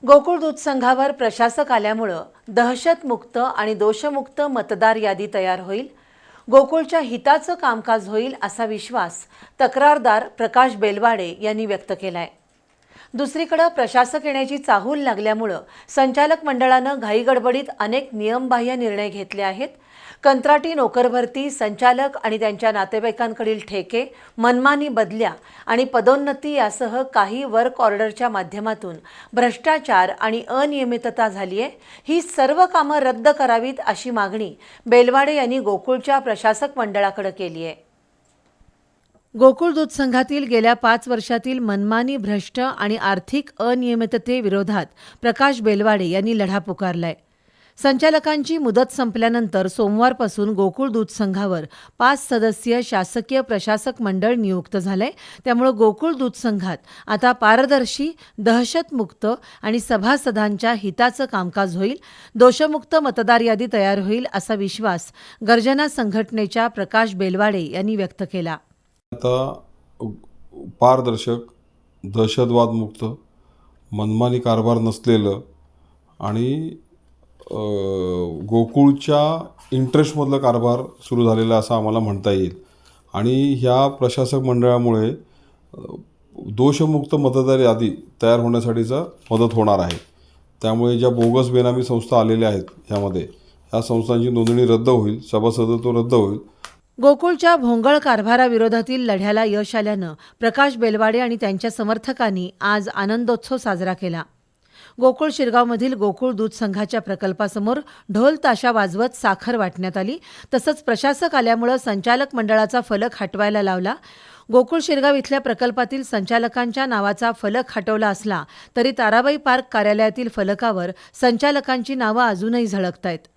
गोकुळ दूध संघावर प्रशासक आल्यामुळं दहशतमुक्त आणि दोषमुक्त मतदार यादी तयार होईल, गोकुळच्या हिताचं कामकाज होईल असा विश्वास तक्रारदार प्रकाश बेलवाडे यांनी व्यक्त केलाय। दुसरीकडे प्रशासक येण्याची चाहूल लागल्यामुळं संचालक मंडळानं घाईगडबडीत अनेक नियमबाह्य निर्णय घेतले आहेत। कंत्राटी नोकर भरती, संचालक आणि त्यांच्या नातेवाईकांकडील ठेके, मनमानी बदल्या आणि पदोन्नती यासह काही वर्क ऑर्डरच्या माध्यमातून भ्रष्टाचार आणि अनियमितता झाली आहे। ही सर्व कामं रद्द करावीत अशी मागणी बेलवाडे यांनी गोकुळच्या प्रशासक मंडळाकडे केली आहे। गोकुळ दूध संघातील गेल्या 5 वर्षातील मनमानी, भ्रष्ट आणि आर्थिक अनियमिततेविरोधात प्रकाश बेलवाडे यांनी लढा पुकारलाय। संचालकांची मुदत संपल्यानंतर सोमवारपासून गोकुळ दूध संघावर 5 सदस्यीय शासकीय प्रशासक मंडळ नियुक्त झालंय। त्यामुळे गोकुळ दूध संघात आता पारदर्शी, दहशतमुक्त आणि सभासदांच्या हिताचं कामकाज होईल, दोषमुक्त मतदार यादी तयार होईल असा विश्वास गर्जना संघटनेच्या प्रकाश बेलवाडे यांनी व्यक्त केला। आता पारदर्शक, दहशतवादमुक्त, मनमानी कारभार नसलेलं आणि गोकुळच्या इंटरेस्टमधलं कारभार सुरू झालेला असं आम्हाला म्हणता येईल। आणि ह्या प्रशासक मंडळामुळे दोषमुक्त मतदार यादी तयार होण्यासाठीचा मदत होणार आहे। त्यामुळे ज्या बोगस बेनामी संस्था आलेल्या आहेत ह्यामध्ये, ह्या संस्थांची नोंदणी रद्द होईल, सभासदत्व रद्द होईल। गोकुळच्या भोंगळ कारभाराविरोधातील लढ्याला यश आल्यानं प्रकाश बेलवाडे आणि त्यांच्या समर्थकांनी आज आनंदोत्सव साजरा केला। गोकुळ शिरगावमधील गोकुळ दूध संघाच्या प्रकल्पासमोर ढोल ताशा वाजवत साखर वाटण्यात आली। तसंच प्रशासक आल्यामुळे संचालक मंडळाचा फलक हटवायला लावला। गोकुळ शिरगाव इथल्या प्रकल्पातील संचालकांच्या नावाचा फलक हटवला असला तरी ताराबाई पार्क कार्यालयातील फलकावर संचालकांची नावं अजूनही झळकतायत।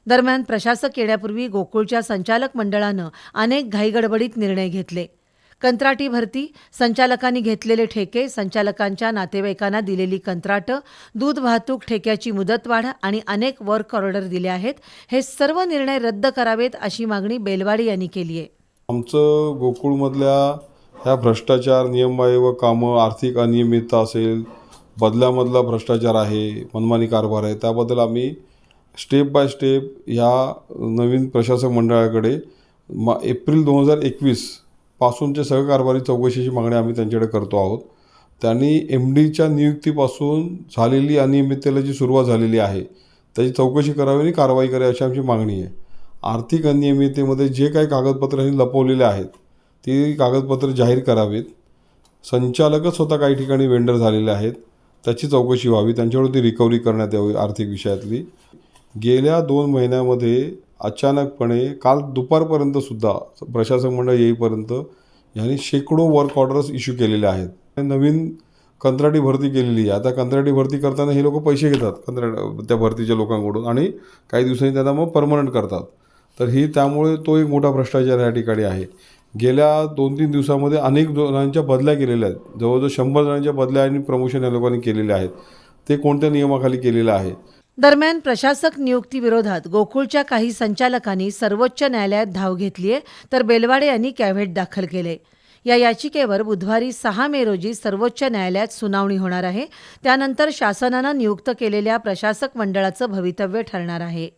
दरम्यान प्रशासक येण्यापूर्वी गोकुळच्या संचालक मंडळानं अनेक घाईगडबडीत निर्णय घेतले। कंत्राटी भरती, संचालकांनी घेतलेले ठेके, संचालकांच्या नातेवाईकांना दिलेली कंत्राटं, दूध वाहतूक ठेक्याची मुदतवाढ आणि अनेक वर्क ऑर्डर दिले आहेत। हे सर्व निर्णय रद्द करावेत अशी मागणी बेलवाडे यांनी केली आहे। आमचं गोकुळमधल्या ह्या भ्रष्टाचार, नियमबाह्य व कामं, आर्थिक अनियमितता असेल, बदल्यामधला भ्रष्टाचार आहे, मनमानी कारभार आहे, त्याबद्दल आम्ही स्टेप बाय स्टेप ह्या नवीन प्रशासक मंडळाकडे एप्रिल 2021 पासूनच्या सहकारभारी चौकशीची मागणी आम्ही त्यांच्याकडे करतो आहोत। त्यांनी MDच्या नियुक्तीपासून झालेली अनियमिततेला जी सुरुवात झालेली आहे त्याची चौकशी करावी आणि कारवाई करावी अशी आमची मागणी आहे। आर्थिक अनियमिततेमध्ये जे काही कागदपत्रांनी लपवलेले आहेत ती कागदपत्र जाहीर करावीत। संचालकच स्वतः काही ठिकाणी वेंडर झालेले आहेत, त्याची चौकशी व्हावी, त्यांच्यावरती रिकव्हरी करण्यात यावी आर्थिक विषयातली। गेल्या 2 महिन्यामध्ये अचानकपणे काल दुपारपर्यंत सुद्धा प्रशासक मंडळ येईपर्यंत यांनी शेकडो वर्क ऑर्डर्स इश्यू केलेले आहेत। नवीन कंत्राटी भरती केलेली आहे। आता कंत्राटी भरती करताना हे लोक पैसे घेतात त्या भरतीच्या लोकांकडून आणि काही दिवसांनी त्यांना मग परमनंट करतात। तर ही त्यामुळे तो एक मोठा भ्रष्टाचार या ठिकाणी आहे। गेल्या 2-3 दिवसामध्ये अनेक जणांच्या बदल्या केलेल्या आहेत। जवळजवळ 100 जणांच्या बदल्या आणि प्रमोशन या लोकांनी केलेले आहेत। ते कोणत्या नियमाखाली केलेलं आहे? दरम्यान प्रशासक नियुक्तीविरोधात गोकुळच्या काही संचालकांनी सर्वोच्च न्यायालयात धाव घेतली आहे, तर बेलवाडे यांनी कॅव्हेट दाखल केले। या याचिकेवर बुधवारी 6 मे रोजी सर्वोच्च न्यायालयात सुनावणी होणार आहे। त्यानंतर शासनानं नियुक्त केलेल्या प्रशासक मंडळाचं भवितव्य ठरणार आहे।